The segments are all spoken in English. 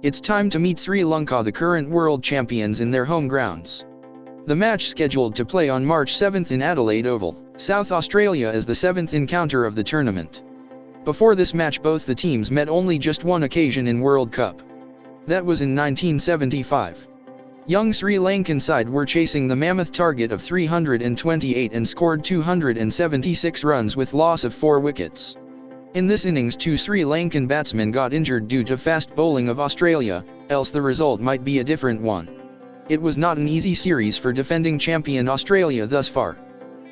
It's time to meet Sri Lanka, the current world champions, in their home grounds. The match, scheduled to play on March 7th in Adelaide Oval, South Australia, is the 7th encounter of the tournament. Before this match, both the teams met only just one occasion in World Cup. That was in 1975. Young Sri Lankan side were chasing the mammoth target of 328 and scored 276 runs with loss of 4 wickets. In this innings, 2 Sri Lankan batsmen got injured due to fast bowling of Australia, else the result might be a different one. It was not an easy series for defending champion Australia thus far.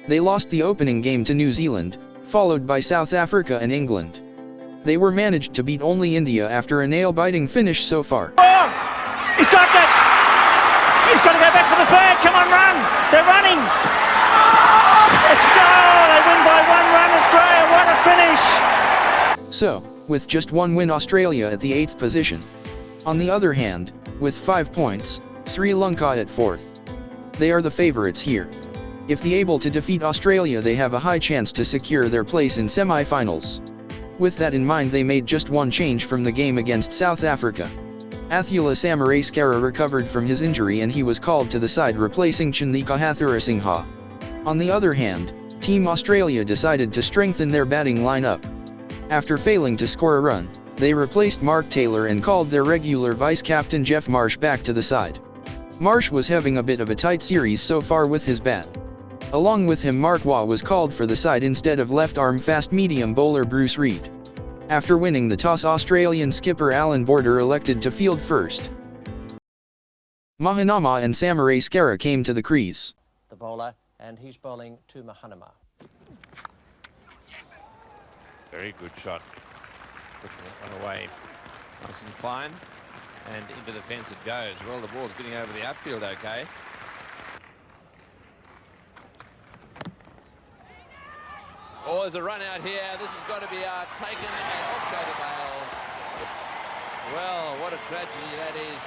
They lost the opening game to New Zealand, followed by South Africa and England. They were managed to beat only India after a nail-biting finish so far. He's dropped it! He's got to go back for the third. Come on, run! They're running! Let's go! They win by 1 run, Australia. What a finish! So, with just 1 win, Australia at the 8th position. On the other hand, with 5 points, Sri Lanka at 4th. They are the favourites here. If they able to defeat Australia, they have a high chance to secure their place in semi-finals. With that in mind, they made just one change from the game against South Africa. Athula Samarasekara recovered from his injury and he was called to the side, replacing Chandika Hathurusinghe. On the other hand, Team Australia decided to strengthen their batting lineup. After failing to score a run, they replaced Mark Taylor and called their regular vice-captain Geoff Marsh back to the side. Marsh was having a bit of a tight series so far with his bat. Along with him, Mark Waugh was called for the side instead of left-arm fast-medium bowler Bruce Reid. After winning the toss, Australian skipper Alan Border elected to field first. Mahanama and Samarasekara came to the crease. The bowler, and he's bowling to Mahanama. Very good shot. Putting it on away nice and fine. And into the fence it goes. Well, the ball's getting over the outfield okay. Oh, there's a run out here. This has got to be taken and off go the bails. Well, what a tragedy that is.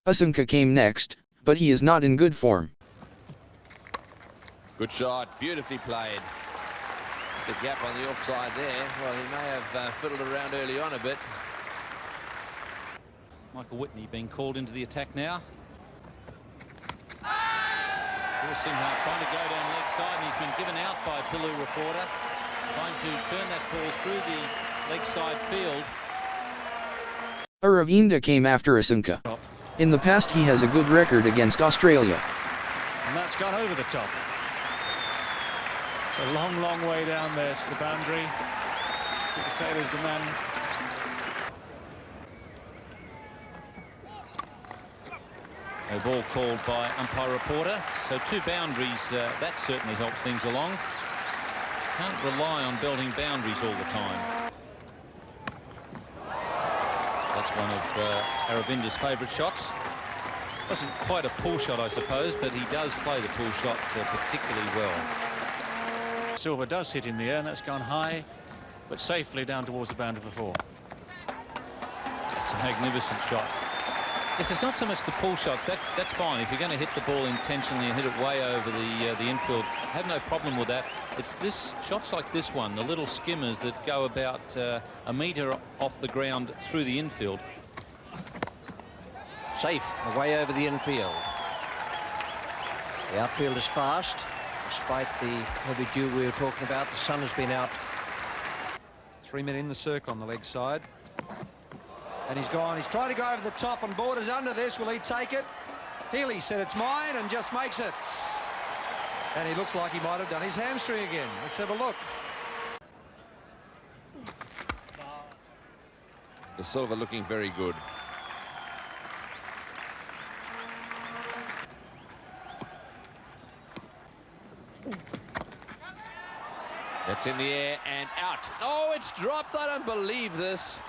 Hathurusinghe came next, but he is not in good form. Good shot, beautifully played. The gap on the offside there. Well, he may have fiddled around early on a bit. Michael Whitney being called into the attack now. Hathurusinghe trying to go down leg side, and he's been given out by Pillu reporter. Trying to turn that ball through the leg side field. Aravinda came after Hathurusinghe. In the past, he has a good record against Australia. And that's gone over the top. It's a long, long way down there to the boundary. Taylor's the man. A ball called by umpire reporter. So 2 boundaries, that certainly helps things along. Can't rely on building boundaries all the time. That's one of Aravinda's favourite shots. Wasn't quite a pull shot, I suppose, but he does play the pull shot particularly well. Silver does hit in the air, and that's gone high, but safely down towards the boundary before. That's a magnificent shot. Yes, it's not so much the pull shots. That's fine. If you're going to hit the ball intentionally and hit it way over the infield, I have no problem with that. It's this shots like this one, the little skimmers that go about a metre off the ground through the infield. Safe, away over the infield. The outfield is fast, despite the heavy dew we were talking about. The sun has been out. 3 men in the circle on the leg side. And he's gone. He's trying to go over the top, and Border's under this. Will he take it? Healy said it's mine and just makes it. And he looks like he might have done his hamstring again. Let's have a look. The Silver looking very good. That's in the air and out. Oh, it's dropped. I don't believe this.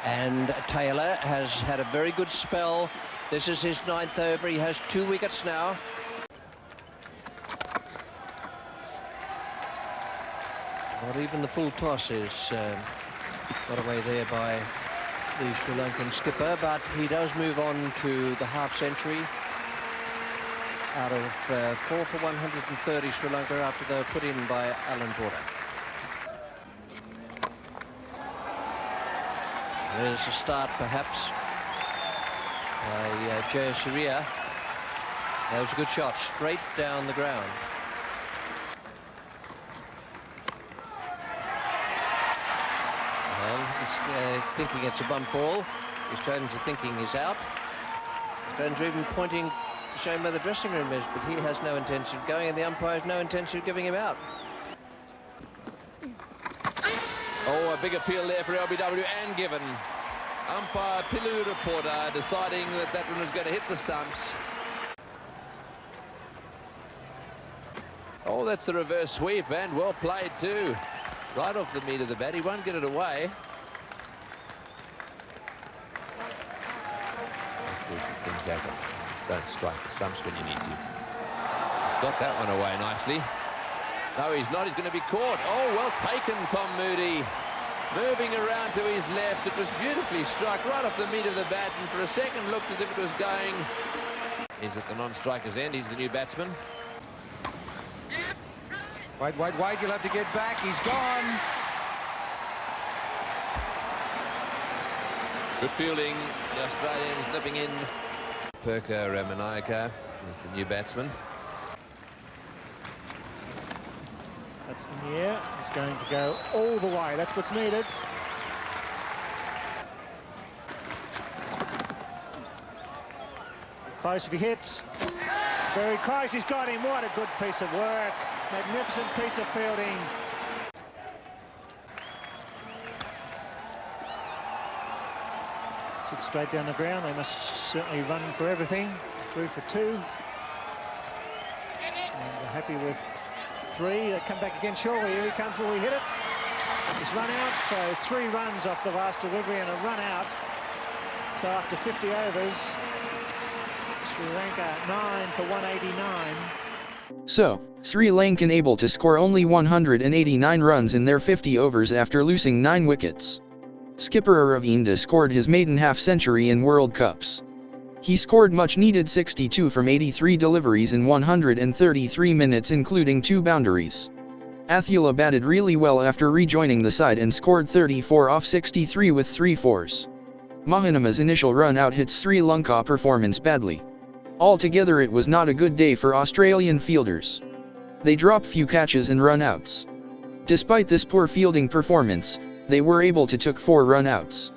And Taylor has had a very good spell. This is his 9th over. He has 2 wickets now. Not even the full toss is got away there by the Sri Lankan skipper, but he does move on to the half century. Out of 4 for 130 Sri Lanka after they were put in by Alan Border. There's a start, perhaps, by Jayasuriya. That was a good shot, straight down the ground. Well, he's thinking it's a bump ball. The Australians are thinking he's out. Australians are even pointing to show him where the dressing room is, but he has no intention of going, and the umpire has no intention of giving him out. Oh, a big appeal there for LBW and given. Umpire Pilu Reporter deciding that that one was going to hit the stumps. Oh, that's the reverse sweep, and well played too. Right off the meat of the bat, he won't get it away. Those sorts of things happen. Don't strike the stumps when you need to. He's got that one away nicely. No, he's not. He's going to be caught. Oh, well taken, Tom Moody. Moving around to his left. It was beautifully struck right off the meat of the bat, and for a second looked as if it was going. He's at the non-striker's end. He's the new batsman. Wait, you'll have to get back. He's gone. Good fielding. The Australians nipping in. Perka Ramanayaka is the new batsman. That's in the air. It's going to go all the way. That's what's needed. Close if he hits. Very close. He's got him. What a good piece of work. Magnificent piece of fielding. It's straight down the ground. They must certainly run for everything. 3 for 2. And they're happy with 3. They come back again surely. Here he comes. Will he hit it? He's run out. So 3 runs off the last delivery and a run out. So after 50 overs, Sri Lanka 9 for 189. So, Sri Lankan able to score only 189 runs in their 50 overs after losing 9 wickets. Skipper Aravinda scored his maiden half-century in World Cups. He scored much-needed 62 from 83 deliveries in 133 minutes, including 2 boundaries. Athula batted really well after rejoining the side and scored 34 off 63 with 3 fours. Mahanama's initial run out hit Sri Lanka performance badly. Altogether it was not a good day for Australian fielders. They dropped few catches and run-outs. Despite this poor fielding performance, they were able to took 4 run-outs.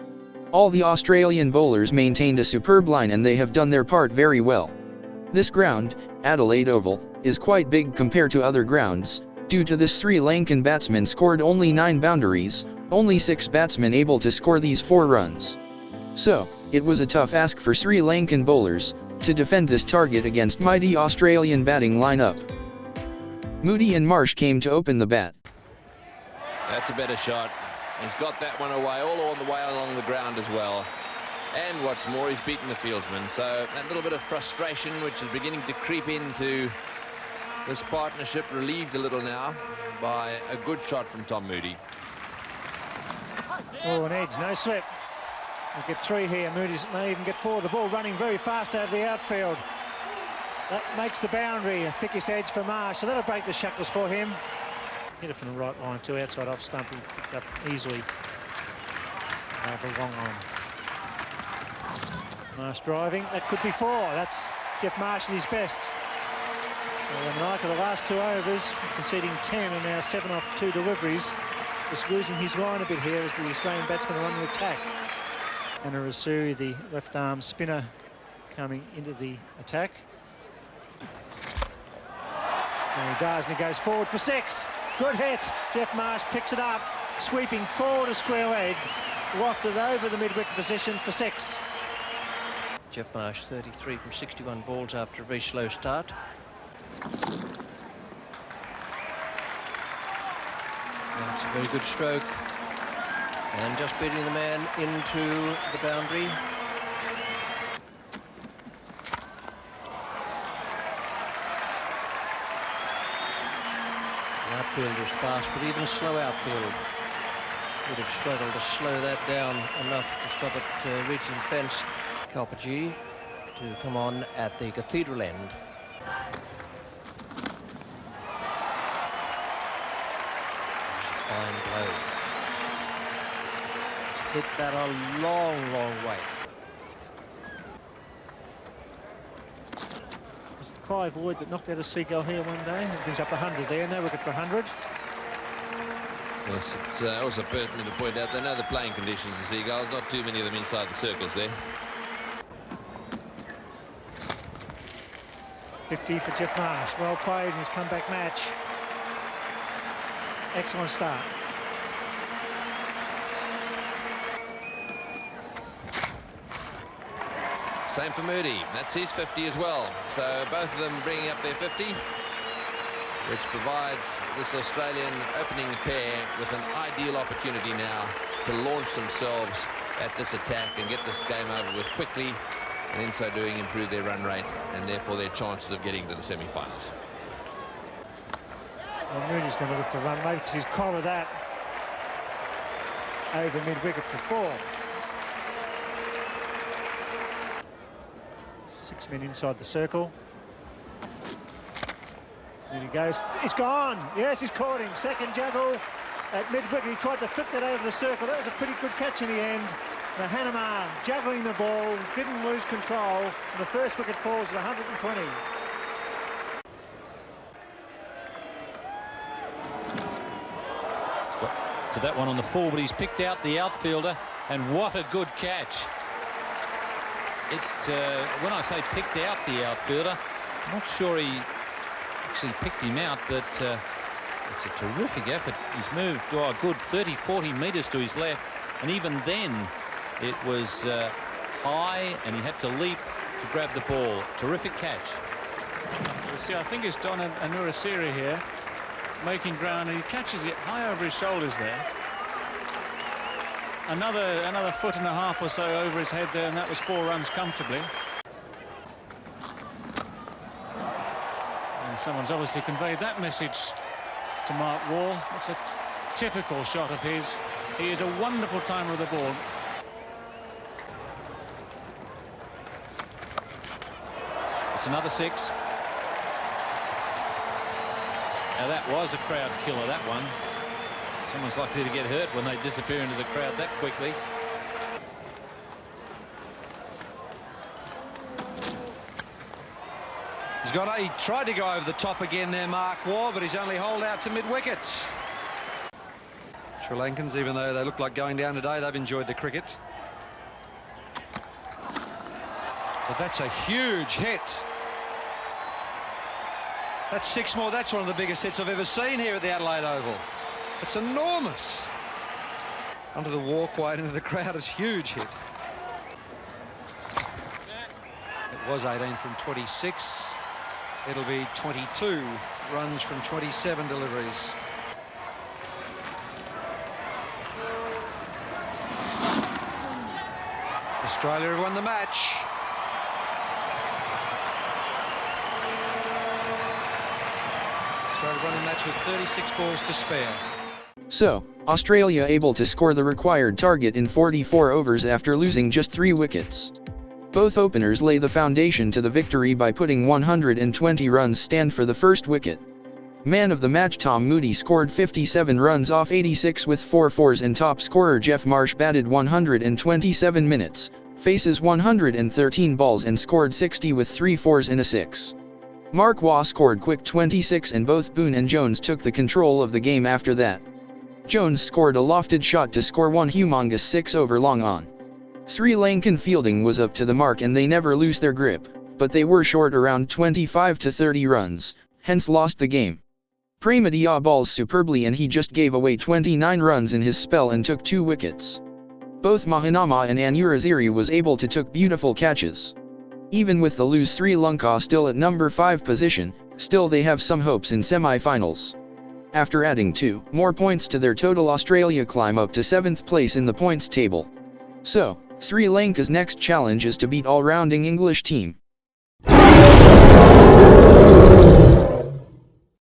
All the Australian bowlers maintained a superb line and they have done their part very well. This ground, Adelaide Oval, is quite big compared to other grounds. Due to this, Sri Lankan batsmen scored only 9 boundaries, only 6 batsmen able to score these 4 runs. So, it was a tough ask for Sri Lankan bowlers to defend this target against mighty Australian batting lineup. Moody and Marsh came to open the bat. That's a better shot. He's got that one away, all the way along the ground as well. And what's more, he's beaten the fieldsman. So that little bit of frustration, which is beginning to creep into this partnership, relieved a little now by a good shot from Tom Moody. Oh, an edge, no slip. We'll get 3 here. Moody may even get 4. The ball running very fast out of the outfield. That makes the boundary, a thickish edge for Marsh, so that'll break the shackles for him. Hit it from the right line too, outside off stump. He picked up easily. The long on. Marsh driving. That could be 4. That's Geoff Marsh at his best. So Lamanaka, the last 2 overs, conceding 10 and now 7 off 2 deliveries. Just losing his line a bit here as the Australian batsmen are on the attack. And Rasuri, the left arm spinner, coming into the attack. And he does, and he goes forward for 6. Good hit. Geoff Marsh picks it up, sweeping forward a square leg, wafted over the mid-wicket position for 6. Geoff Marsh 33 from 61 balls after a very slow start. That's a very good stroke. And just beating the man into the boundary. The outfield was fast, but even a slow outfield would have struggled to slow that down enough to stop it reaching the fence. Kalpaji to come on at the Cathedral end. Fine blow. hit that a long, long way. Was it Clive Wood that knocked out a seagull here one day? It brings up 100 there. No wicket for 100. Yes, it's also pertinent to point out they know the playing conditions of seagulls. Not too many of them inside the circles there. 50 for Geoff Marsh. Well played in his comeback match. Excellent start. Same for Moody. That's his 50 as well. So both of them bringing up their 50, which provides this Australian opening pair with an ideal opportunity now to launch themselves at this attack and get this game over with quickly, and in so doing improve their run rate and therefore their chances of getting to the semi-finals. Well, Mooney's going to lift the run rate because he's collared that over mid-wicket for 4. 6 men inside the circle. There he goes. He's gone. Yes, he's caught him. Second juggle at mid-wicket. He tried to flick that over the circle. That was a pretty good catch in the end. Mahanama juggling the ball, didn't lose control, and the first wicket falls at 120. To that one on the full, but he's picked out the outfielder, and what a good catch. When I say picked out the outfielder, I'm not sure he actually picked him out, but it's a terrific effort. He's moved a good 30-40 metres to his left, and even then it was high, and he had to leap to grab the ball. Terrific catch. You see, I think it's Don Anurasiri here making ground, and he catches it high over his shoulders there. Another foot and a half or so over his head there, and that was 4 runs comfortably. And someone's obviously conveyed that message to Mark Waugh. It's a typical shot of his. He is a wonderful timer of the ball. It's another 6. Now that was a crowd killer, that one. Someone's likely to get hurt when they disappear into the crowd that quickly. He tried to go over the top again there, Mark Waugh, but he's only holed out to mid-wicket. Sri Lankans, even though they look like going down today, they've enjoyed the cricket. But that's a huge hit. That's 6 more. That's one of the biggest hits I've ever seen here at the Adelaide Oval. It's enormous. Onto the walkway and into the crowd is huge hit. It was 18 from 26. It'll be 22 runs from 27 deliveries. Australia have won the match. Australia won the match with 36 balls to spare. So, Australia able to score the required target in 44 overs after losing just 3 wickets. Both openers lay the foundation to the victory by putting 120 runs stand for the first wicket. Man of the match Tom Moody scored 57 runs off 86 with 4 fours, and top scorer Geoff Marsh batted 127 minutes, faces 113 balls and scored 60 with 3 fours and a 6. Mark Waugh scored quick 26, and both Boone and Jones took the control of the game after that. Jones scored a lofted shot to score one humongous 6 over long on. Sri Lankan fielding was up to the mark and they never lose their grip, but they were short around 25 to 30 runs, hence lost the game. Premadia balls superbly and he just gave away 29 runs in his spell and took 2 wickets. Both Mahanama and Anurasiri was able to took beautiful catches. Even with the lose Sri Lanka still at number 5 position, still they have some hopes in semi-finals. After adding 2 more points to their total, Australia climb up to 7th place in the points table. So, Sri Lanka's next challenge is to beat all-rounding English team.